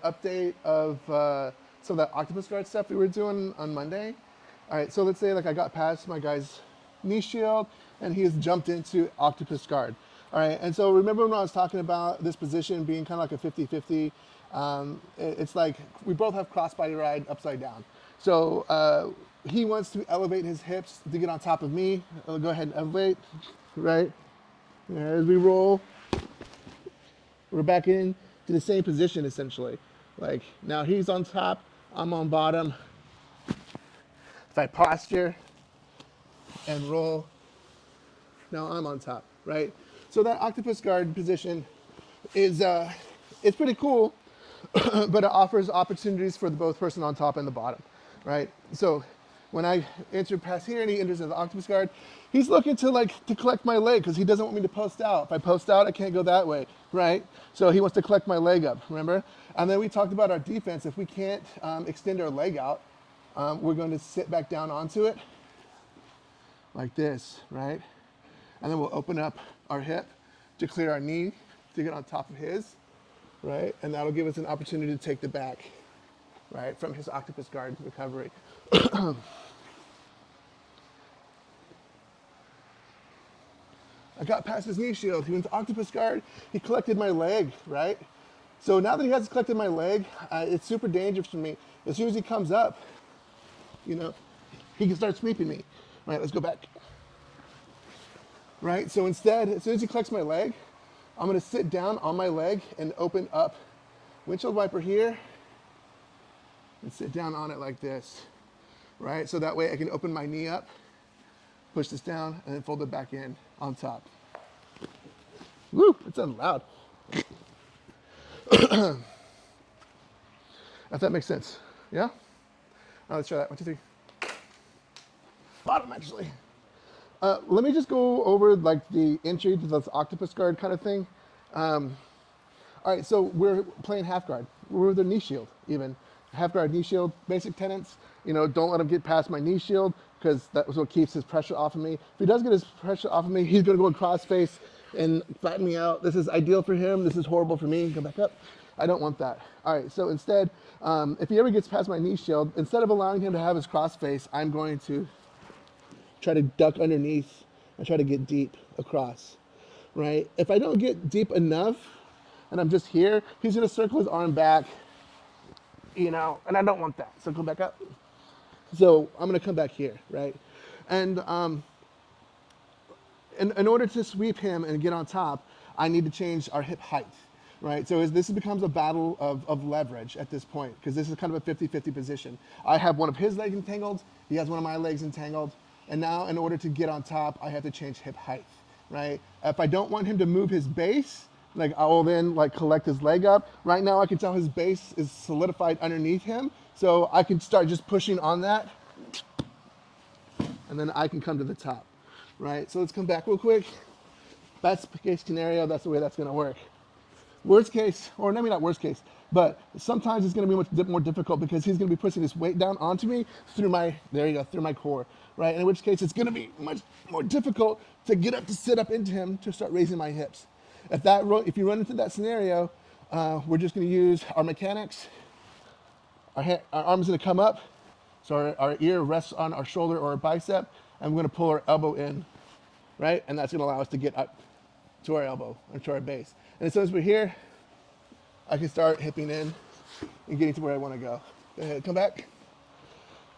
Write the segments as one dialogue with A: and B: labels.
A: update of some of that octopus guard stuff we were doing on Monday. All right, so let's say like I got past my guy's knee shield and he has jumped into octopus guard. All right, and so remember when I was talking about this position being kind of like a 50-50? It's like we both have crossbody ride upside down. So he wants to elevate his hips to get on top of me. I'll go ahead and elevate, right? As we roll, we're back in to the same position essentially. Like now he's on top, I'm on bottom. If I posture and roll, now I'm on top, right? So that octopus guard position is it's pretty cool, but it offers opportunities for the both person on top and the bottom, right? So when I enter past here and he enters as the octopus guard, he's looking to collect my leg because he doesn't want me to post out. If I post out, I can't go that way, right? So he wants to collect my leg up, remember? And then we talked about our defense. If we can't extend our leg out, we're going to sit back down onto it like this, right? And then we'll open up our hip to clear our knee to get on top of his, right? And that'll give us an opportunity to take the back, right, from his octopus guard recovery. I got past his knee shield. He went to octopus guard. He collected my leg, right? So now that he has collected my leg, it's super dangerous for me. As soon as he comes up, you know, he can start sweeping me. All right, let's go back. Right, so instead, as soon as he collects my leg, I'm gonna sit down on my leg and open up windshield wiper here and sit down on it like this, right? So that way I can open my knee up, push this down, and then fold it back in on top. Woo, it sounds loud. If that makes sense, yeah? Now let's try that, 1, 2, 3. Bottom, actually. Let me just go over like the entry to this octopus guard kind of thing. All right, so we're playing half guard. We're with the knee shield even. Half guard, knee shield, basic tenets. You know, don't let him get past my knee shield because that's what keeps his pressure off of me. If he does get his pressure off of me, he's gonna go cross face and flatten me out. This is ideal for him. This is horrible for me. Go back up. I don't want that. All right, so instead, if he ever gets past my knee shield, instead of allowing him to have his cross face, I'm going to try to duck underneath and try to get deep across, right? If I don't get deep enough and I'm just here, he's gonna circle his arm back, you know, and I don't want that. So come back up. So I'm gonna come back here, right? And in order to sweep him and get on top, I need to change our hip height, right? So this becomes a battle of leverage at this point, because this is kind of a 50-50 position. I have one of his legs entangled, he has one of my legs entangled, and now in order to get on top, I have to change hip height, right? If I don't want him to move his base, like I will then like collect his leg up. Right now I can tell his base is solidified underneath him, so I can start just pushing on that, and then I can come to the top, right? So let's come back real quick. Best case scenario, that's the way that's gonna work. Worst case, or maybe not worst case, but sometimes it's gonna be much more difficult because he's gonna be pushing his weight down onto me through my, there you go, through my core, right? In which case it's gonna be much more difficult to get up, to sit up into him, to start raising my hips. If you run into that scenario, we're just gonna use our mechanics. Our arm's gonna come up, so our ear rests on our shoulder or our bicep, and we're gonna pull our elbow in, right? And that's gonna allow us to get up to our elbow, or to our base. And as soon as we're here, I can start hipping in and getting to where I wanna go. Go ahead, come back.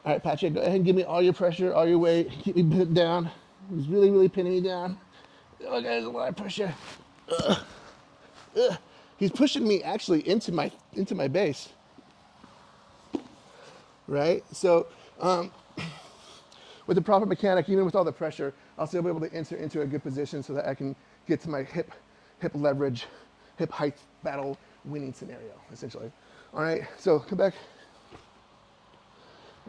A: All right, Patrick, go ahead and give me all your pressure, all your weight. Keep me pinned down. He's really, really pinning me down. Oh, guys, a lot of pressure. He's pushing me actually into my base, right? So with the proper mechanic, even with all the pressure, I'll still be able to enter into a good position so that I can get to my hip leverage, hip height battle winning scenario, essentially. All right, so come back.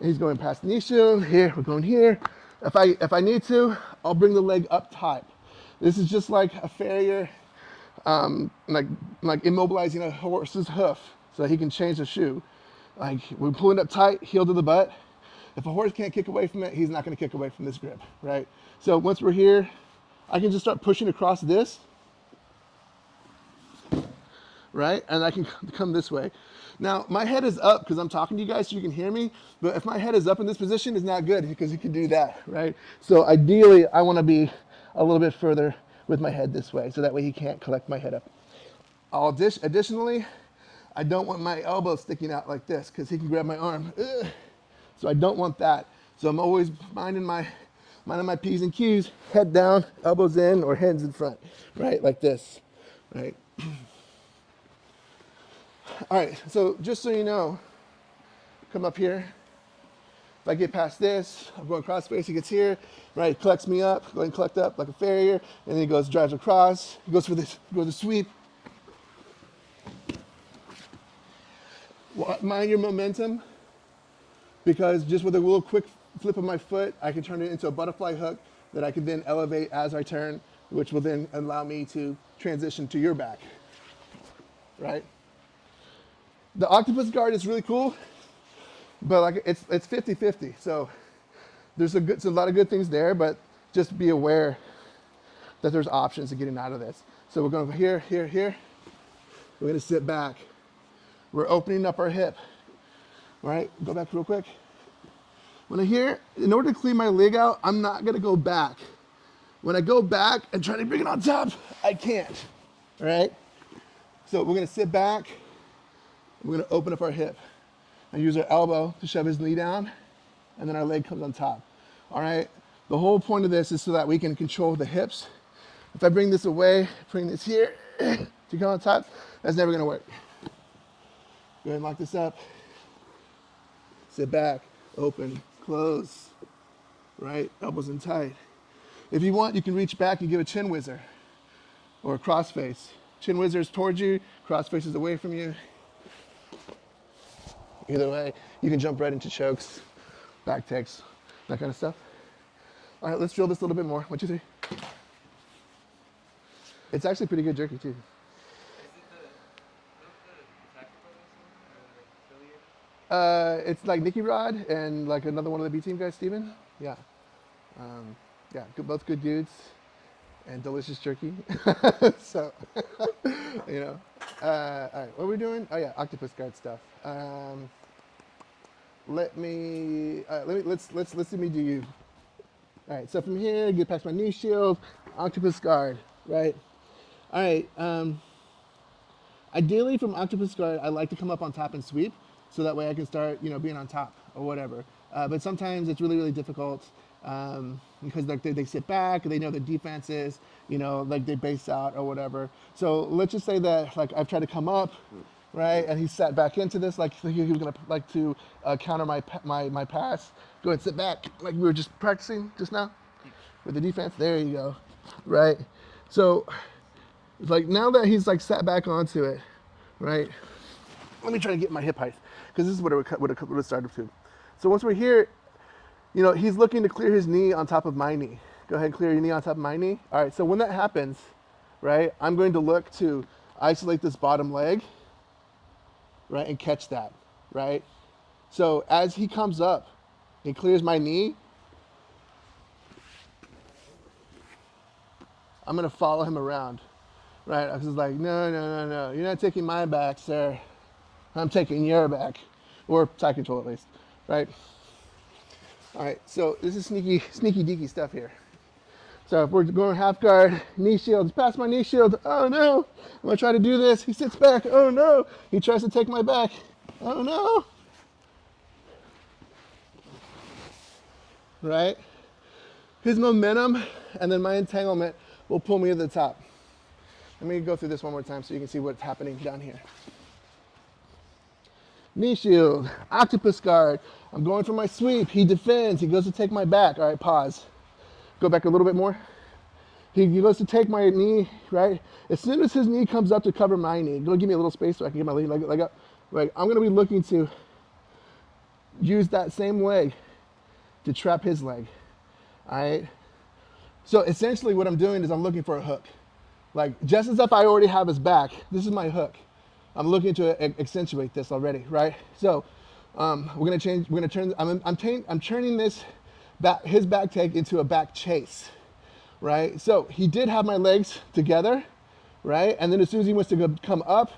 A: He's going past the knee shield. Here, we're going here. If I need to, I'll bring the leg up tight. This is just like a farrier, like immobilizing a horse's hoof so that he can change the shoe. Like we're pulling up tight, heel to the butt. If a horse can't kick away from it, he's not gonna kick away from this grip, right? So once we're here, I can just start pushing across this, right? And I can come this way. Now, my head is up because I'm talking to you guys so you can hear me, but if my head is up in this position, it's not good because you can do that, right? So ideally, I want to be a little bit further with my head this way, so that way he can't collect my head up. Additionally, I don't want my elbow sticking out like this because he can grab my arm. Ugh. So I don't want that. So I'm always minding my P's and Q's, head down, elbows in, or heads in front, right? Like this, right? All right, so just so you know, come up here. If I get past this, I'm going cross face, he gets here, right? He collects me up, going collect up like a farrier, and then he goes, drives across, he goes for this, goes to sweep. Mind your momentum, because just with a little quick flip of my foot, I can turn it into a butterfly hook that I can then elevate as I turn, which will then allow me to transition to your back, right? The octopus guard is really cool, but like it's 50-50. So there's a lot of good things there, but just be aware that there's options to getting out of this. So we're going here, here, here. We're going to sit back. We're opening up our hip. All right, go back real quick. When I hear, in order to clean my leg out, I'm not going to go back. When I go back and try to bring it on top, I can't. All right? So we're going to sit back. We're going to open up our hip and use our elbow to shove his knee down, and then our leg comes on top. All right? The whole point of this is so that we can control the hips. If I bring this away, bring this here to come on top, that's never going to work. Go ahead and lock this up. Sit back, open, close, right? Elbows in tight. If you want, you can reach back and give a chin whizzer or a cross face. Chin whizzer is towards you, cross face is away from you. Either way, you can jump right into chokes, back takes, that kind of stuff. All right, let's drill this a little bit more. 1, 2, 3. It's actually pretty good jerky too.
B: Is it affiliate?
A: It's like Nicky Rod and like another one of the B team guys, Steven. Yeah. Yeah, both good dudes and delicious jerky. So, you know. All right, what are we doing? Oh yeah, octopus guard stuff. Let's let me do you. All right, so from here, get past my knee shield, octopus guard, right? All right. Ideally, from octopus guard, I like to come up on top and sweep, so that way I can start, being on top or whatever. But sometimes it's really, really difficult because they sit back, they know their defense is, like they base out or whatever. So let's just say that like I've tried to come up, right, and he sat back into this like he was gonna like to counter my pass. Go ahead, sit back, like we were just practicing just now with the defense. There you go, right. So like now that he's like sat back onto it, right? Let me try to get my hip height because this is what it started to. So once we're here, he's looking to clear his knee on top of my knee. Go ahead and clear your knee on top of my knee. All right, so when that happens, right, I'm going to look to isolate this bottom leg, right, and catch that, right? So as he comes up and clears my knee, I'm gonna follow him around, right? I was like, no, you're not taking my back, sir. I'm taking your back, or side control at least, right? All right, so this is sneaky deaky stuff here. So if we're going half guard, knee shield, past my knee shield, oh no, I'm gonna try to do this. He sits back, oh no, he tries to take my back, oh no. Right? His momentum and then my entanglement will pull me to the top. Let me go through this one more time so you can see what's happening down here. Knee shield, octopus guard. I'm going for my sweep. He defends. He goes to take my back. All right, pause. Go back a little bit more. He goes to take my knee, right? As soon as his knee comes up to cover my knee, go give me a little space so I can get my leg up. Right, I'm going to be looking to use that same leg to trap his leg. All right? So essentially what I'm doing is I'm looking for a hook. Like just as if I already have his back, this is my hook. I'm looking to accentuate this already, right? So we're gonna turn. I'm turning this his back take into a back chase, right? So he did have my legs together, right? And then as soon as he wants to come up,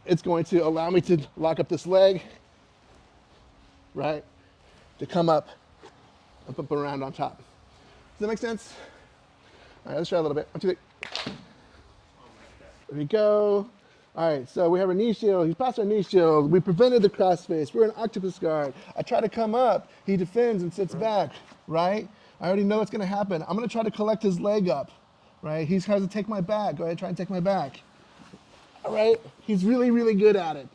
A: it's going to allow me to lock up this leg, right? To come up around on top. Does that make sense? All right, let's try a little bit. 1, 2, 3. There we go. All right, so we have our knee shield. He's past our knee shield. We prevented the crossface. We're an octopus guard. I try to come up. He defends and sits back, right? I already know what's going to happen. I'm going to try to collect his leg up, right? He's trying to take my back. Go ahead, try and take my back. All right? He's really, really good at it.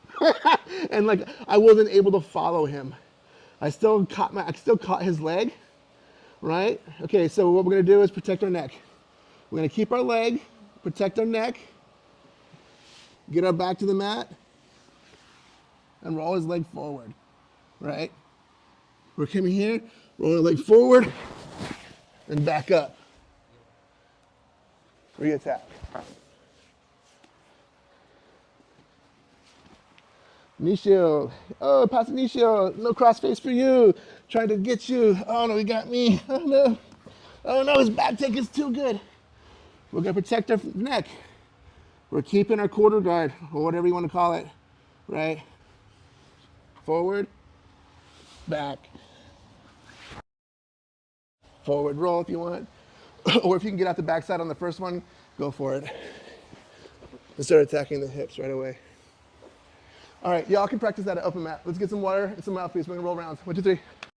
A: And like, I wasn't able to follow him. I still caught his leg, right? Okay, so what we're going to do is protect our neck. We're going to keep our leg, protect our neck, get our back to the mat, and roll his leg forward, right? We're coming here, roll our leg forward, and back up. Re-attack. Knee shield. Oh, pass the knee shield. No crossface for you. Trying to get you. Oh no, he got me. Oh no. Oh no, his back take is too good. We're going to protect our neck. We're keeping our quarter guard, or whatever you want to call it, right? Forward, back. Forward roll if you want. Or if you can get out the backside on the first one, go for it. And start attacking the hips right away. All right, y'all can practice that at open mat. Let's get some water and some mouthpiece. We're gonna roll rounds. 1, 2, 3.